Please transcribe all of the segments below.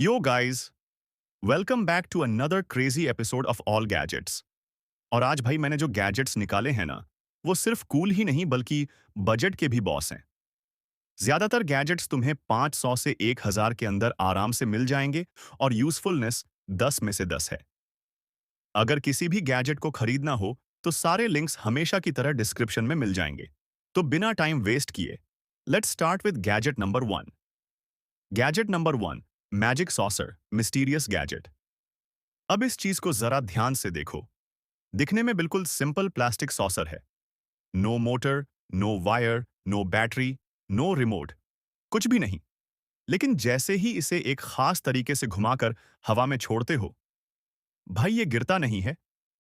Yo guys, welcome back to another crazy episode of all gadgets. और आज भाई मैंने जो गैजेट्स निकाले हैं ना, वो सिर्फ कूल ही नहीं बल्कि बजट के भी बॉस हैं। ज्यादातर गैजेट्स तुम्हें 500 से 1000 के अंदर आराम से मिल जाएंगे और यूजफुलनेस 10 में से 10 है। अगर किसी भी गैजेट को खरीदना हो तो सारे लिंक्स हमेशा की तरह डिस्क्रिप्शन में मिल जाएंगे। तो बिना टाइम वेस्ट किए, let's start with gadget number 1। Gadget number 1, magic saucer mysterious gadget. अब इस चीज को जरा ध्यान से देखो। दिखने में बिल्कुल सिंपल प्लास्टिक सॉसर है। No motor, no wire, no battery, no remote, कुछ भी नहीं। लेकिन जैसे ही इसे एक खास तरीके से घुमाकर हवा में छोड़ते हो, भाई ये गिरता नहीं है,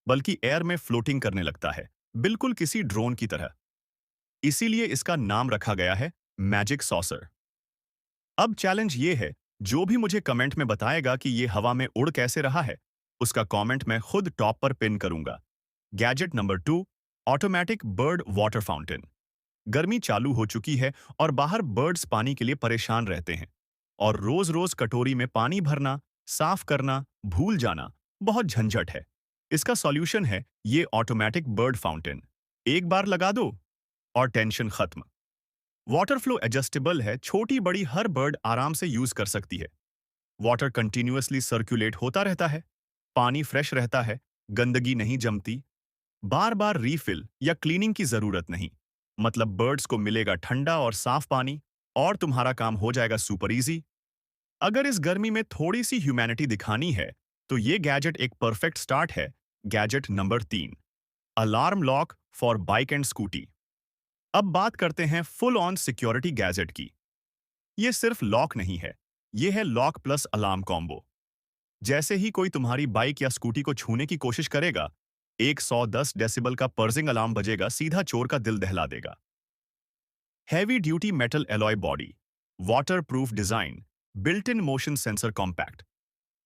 बल्कि एयर में फ्लोटिंग करने लगता है, बिल्कुल किसी ड्रोन की तरह। इसीलिए इसका नाम रखा गया है मैजिक सॉसर। अब चैलेंज ये है, जो भी मुझे कमेंट में बताएगा कि ये हवा में उड़ कैसे रहा है, उसका कमेंट मैं खुद टॉप पर पिन करूंगा। Gadget number 2, automatic bird water fountain. गर्मी चालू हो चुकी है और बाहर बर्ड्स पानी के लिए परेशान रहते हैं। और रोज रोज कटोरी में पानी भरना, साफ करना, भूल जाना बहुत झंझट है। इसका सॉल्यूशन है ये ऑटोमेटिक बर्ड फाउंटेन। एक बार लगा दो और टेंशन खत्म। वाटर फ्लो एडजस्टेबल है, छोटी बड़ी हर बर्ड आराम से यूज कर सकती है। वाटर कंटिन्यूअसली सर्कुलेट होता रहता है, पानी फ्रेश रहता है, गंदगी नहीं जमती, बार बार रीफिल या क्लीनिंग की जरूरत नहीं। मतलब बर्ड्स को मिलेगा ठंडा और साफ पानी, और तुम्हारा काम हो जाएगा सुपर इजी। अगर इस गर्मी में थोड़ी सी ह्यूमैनिटी दिखानी है, तो ये गैजेट एक परफेक्ट स्टार्ट है। Gadget number 3, alarm lock for bike and scooty. अब बात करते हैं फुल ऑन सिक्योरिटी गैजेट की। ये सिर्फ लॉक नहीं है, ये है लॉक प्लस अलार्म कॉम्बो। जैसे ही कोई तुम्हारी बाइक या स्कूटी को छूने की कोशिश करेगा, एक 110 डेसिबल का पर्जिंग अलार्म बजेगा, सीधा चोर का दिल दहला देगा। Heavy duty metal alloy body, water proof design, built in motion sensor compact.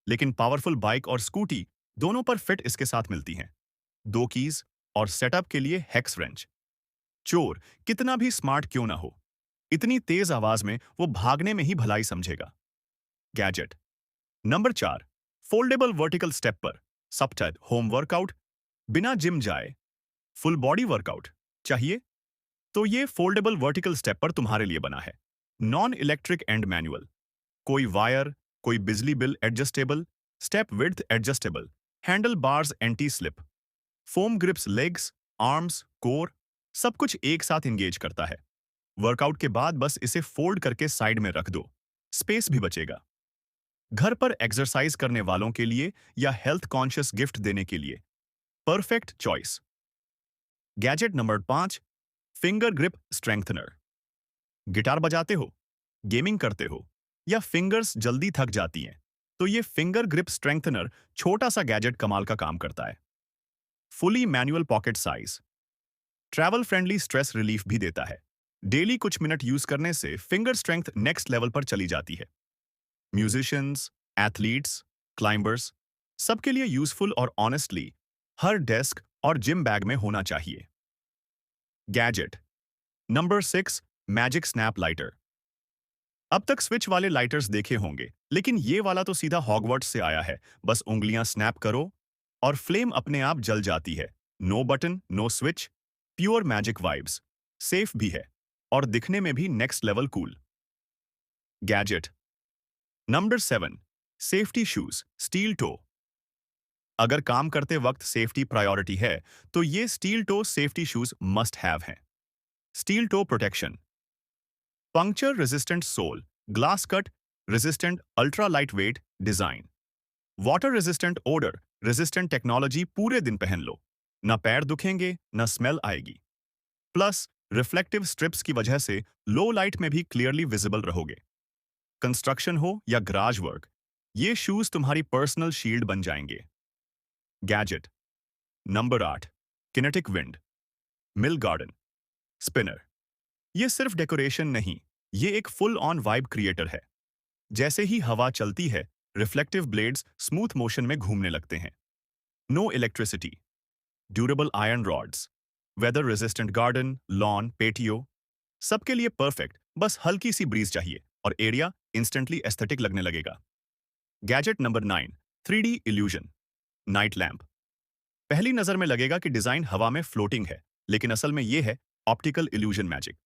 लेकिन पावरफुल बाइक और स्कूटी दोनों पर फिट इसके साथ मिलती हैं। 2 कीज और सेटअप के लिए हेक्स रेंच। चोर कितना भी स्मार्ट क्यों ना हो, इतनी तेज आवाज में वो भागने में ही भलाई समझेगा। Gadget number 4, foldable vertical stepper, सबटाइट होम वर्कआउट। बिना जिम जाए फुल बॉडी वर्कआउट चाहिए, तो ये फोल्डेबल वर्टिकल स्टेपर तुम्हारे लिए बना है। नॉन इलेक्ट्रिक एंड मैनुअल, कोई वायर, कोई बिजली bill adjustable, step width adjustable, handle bars anti slip, foam grips legs, arms, core, सब कुछ एक साथ इंगेज करता है। वर्कआउट के बाद बस इसे फोल्ड करके साइड में रख दो, स्पेस भी बचेगा। घर पर एक्सरसाइज करने वालों के लिए या हेल्थ कॉन्शियस गिफ्ट देने के लिए perfect choice. Gadget number 5, finger grip strengthener. Guitar बजाते हो, गेमिंग करते हो, या फिंगर्स जल्दी थक जाती हैं, तो ये फिंगर ग्रिप स्ट्रेंथनर छोटा सा गैजेट कमाल का काम करता है। Fully manual pocket size, travel friendly, stress relief भी देता है। डेली कुछ मिनट यूज करने से फिंगर स्ट्रेंथ नेक्स्ट लेवल पर चली जाती है। म्यूजिशियंस, एथलीट्स, क्लाइंबर्स, सबके लिए यूजफुल और ऑनेस्टली हर डेस्क और जिम बैग में होना चाहिए। Gadget number 6, magic snap lighter. अब तक स्विच वाले लाइटर्स देखे होंगे, लेकिन ये वाला तो सीधा हॉगवर्ट्स से आया है। बस उंगलियां स्नैप करो और फ्लेम अपने आप जल जाती है। No button, no switch, pure magic vibes. Safe भी है और दिखने में भी next level cool. Gadget number 7, safety shoes steel toe. अगर काम करते वक्त सेफ्टी प्रायोरिटी है, तो ये steel toe safety shoes must have हैं। Steel toe protection, puncture resistant sole, glass cut resistant, ultra light weight design, water resistant, odour resistant technology. पूरे दिन पहन लो, ना पैर दुखेंगे ना स्मेल आएगी। प्लस रिफ्लेक्टिव स्ट्रिप्स की वजह से लो लाइट में भी क्लियरली विजिबल रहोगे। कंस्ट्रक्शन हो या गराज वर्क, ये शूज तुम्हारी पर्सनल शील्ड बन जाएंगे। Gadget number 8, kinetic wind mill garden spinner. ये सिर्फ डेकोरेशन नहीं, ये एक फुल ऑन वाइब क्रिएटर है। जैसे ही हवा चलती है, रिफ्लेक्टिव ब्लेड्स स्मूथ मोशन में घूमने लगते हैं। No electricity, durable iron rods, weather resistant garden, lawn, patio, सबके लिए परफेक्ट। बस हल्की सी ब्रीज चाहिए और एरिया इंस्टेंटली एस्थेटिक लगने लगेगा। Gadget number 9, 3D illusion, night lamp. पहली नजर में लगेगा कि डिजाइन हवा में फ्लोटिंग है, लेकिन असल में यह है optical illusion magic.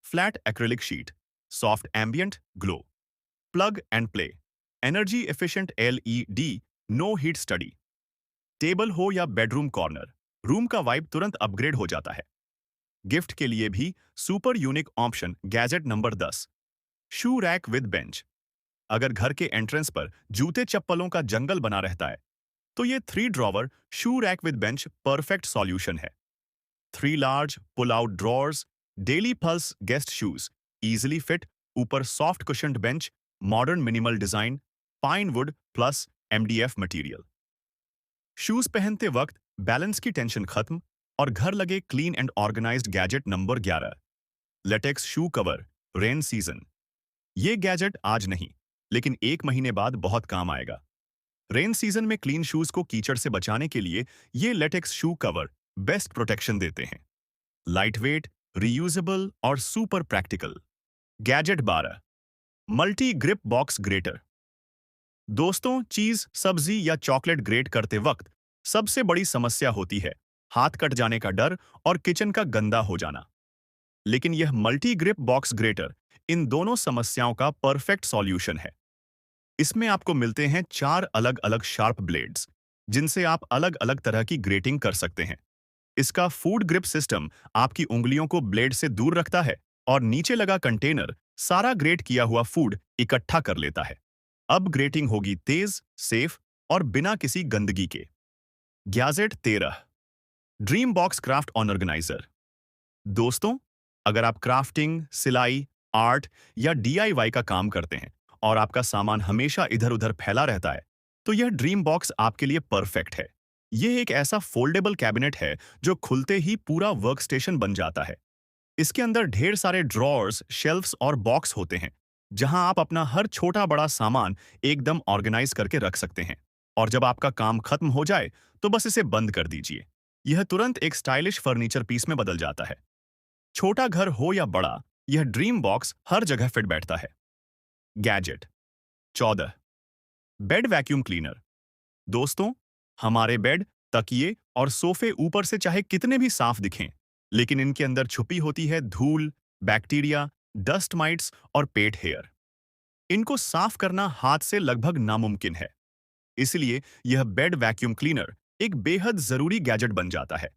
Flat acrylic sheet, soft ambient glow, plug and play, energy efficient LED, no heat study. Table हो या बेडरूम कॉर्नर, रूम का वाइब तुरंत अपग्रेड हो जाता है। गिफ्ट के लिए भी super unique option. Gadget number 10, shoe rack with bench. अगर घर के एंट्रेंस पर जूते चप्पलों का जंगल बना रहता है, तो ये 3 drawer shoe rack with bench perfect solution है। 3 large pull out drawers, daily plus guest shoes, easily fit, ऊपर soft cushioned bench, modern minimal design, pine wood plus MDF material. Shoes पहनते वक्त बैलेंस की टेंशन खत्म और घर लगे clean and organised. Gadget number 11, latex shoe cover, rain season. ये गैजेट आज नहीं, लेकिन 1 महीने बाद बहुत काम आएगा। रेन सीजन में क्लीन शूज को कीचड़ से बचाने के लिए ये latex shoe cover best protection देते हैं। लाइट वेट, रीयूजेबल और super practical. Gadget 12, multi grip box greater. दोस्तों, चीज, सब्जी या चॉकलेट ग्रेट करते वक्त सबसे बड़ी समस्या होती है हाथ कट जाने का डर और किचन का गंदा हो जाना। लेकिन यह मल्टी ग्रिप बॉक्स ग्रेटर इन दोनों समस्याओं का परफेक्ट सॉल्यूशन है। इसमें आपको मिलते हैं 4 अलग अलग शार्प ब्लेड्स, जिनसे आप अलग अलग तरह की ग्रेटिंग कर सकते हैं। इसका फूड ग्रिप सिस्टम आपकी उंगलियों को ब्लेड से दूर रखता है और नीचे लगा कंटेनर सारा ग्रेट किया हुआ फूड इकट्ठा कर लेता है। अब ग्रेटिंग होगी तेज, सेफ और बिना किसी गंदगी के। Gadget 13, dream box craft organiser. दोस्तों, अगर आप क्राफ्टिंग, सिलाई, आर्ट या डीआईवाई का काम करते हैं और आपका सामान हमेशा इधर-उधर फैला रहता है, तो यह ड्रीम बॉक्स आपके लिए परफेक्ट है। यह एक ऐसा फोल्डेबल कैबिनेट है जो खुलते ही पूरा वर्कस्टेशन बन जाता है। इसके अंदर ढेर सारे ड्रॉर्स, शेल्फ्स और बॉक्स होते हैं, जहां आप अपना हर छोटा बड़ा सामान एकदम ऑर्गेनाइज करके रख सकते हैं। और जब आपका काम खत्म हो जाए, तो बस इसे बंद कर दीजिए। यह तुरंत एक स्टाइलिश फर्नीचर पीस में बदल जाता है। छोटा घर हो या बड़ा, यह ड्रीम बॉक्स हर जगह फिट बैठता है। Gadget 14, bed vacuum cleaner. दोस्तों, हमारे बेड, तकिए और सोफे ऊपर से चाहे कितने भी साफ दिखें, लेकिन इनके अंदर छुपी होती है धूल, बैक्टीरिया, डस्ट माइट्स और पेट हेयर। इनको साफ करना हाथ से लगभग नामुमकिन है। इसलिए यह बेड वैक्यूम क्लीनर एक बेहद जरूरी गैजेट बन जाता है।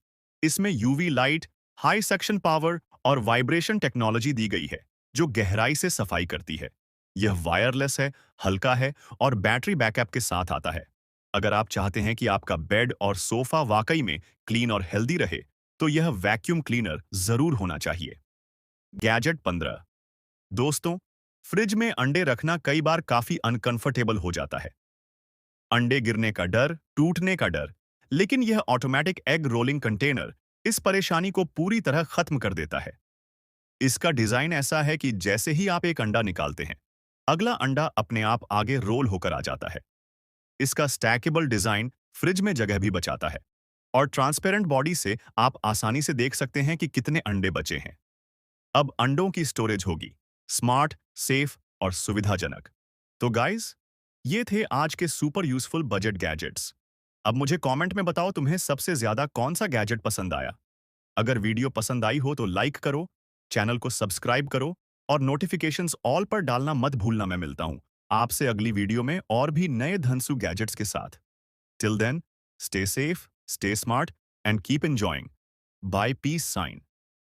इसमें UV light, high suction power और वाइब्रेशन टेक्नोलॉजी दी गई है, जो गहराई से सफाई करती है। यह वायरलेस है, हल्का है और बैटरी बैकअप के साथ आता है। अगर आप चाहते हैं कि आपका बेड और सोफा वाकई में क्लीन और हेल्दी रहे, तो यह वैक्यूम क्लीनर जरूर होना चाहिए। गैजेट 15, दोस्तों, फ्रिज में अंडे रखना कई बार काफी अनकंफर्टेबल हो जाता है। अंडे गिरने का डर, टूटने का डर, लेकिन यह ऑटोमेटिक एग रोलिंग कंटेनर इस परेशानी को पूरी तरह खत्म कर देता है। इसका डिजाइन ऐसा है कि जैसे ही आप एक अंडा निकालते हैं, अगला अंडा अपने आप आगे रोल होकर आ जाता है। इसका स्टैकेबल डिजाइन फ्रिज में जगह भी बचाता है और ट्रांसपेरेंट बॉडी से आप आसानी से देख सकते हैं कि कितने अंडे बचे हैं। अब अंडों की स्टोरेज होगी स्मार्ट, सेफ और सुविधाजनक। तो गाइस, ये थे आज के सुपर यूजफुल बजट गैजेट्स। अब मुझे कमेंट में बताओ तुम्हें सबसे ज्यादा कौन सा गैजेट पसंद आया। अगर वीडियो पसंद आई हो तो लाइक करो, चैनल को सब्सक्राइब करो और नोटिफिकेशंस ऑल पर डालना मत भूलना। मैं मिलता हूं आपसे अगली वीडियो में और भी नए धनसु गैजेट्स के साथ। Till then, stay safe, stay smart and keep enjoying. Bye, peace sign.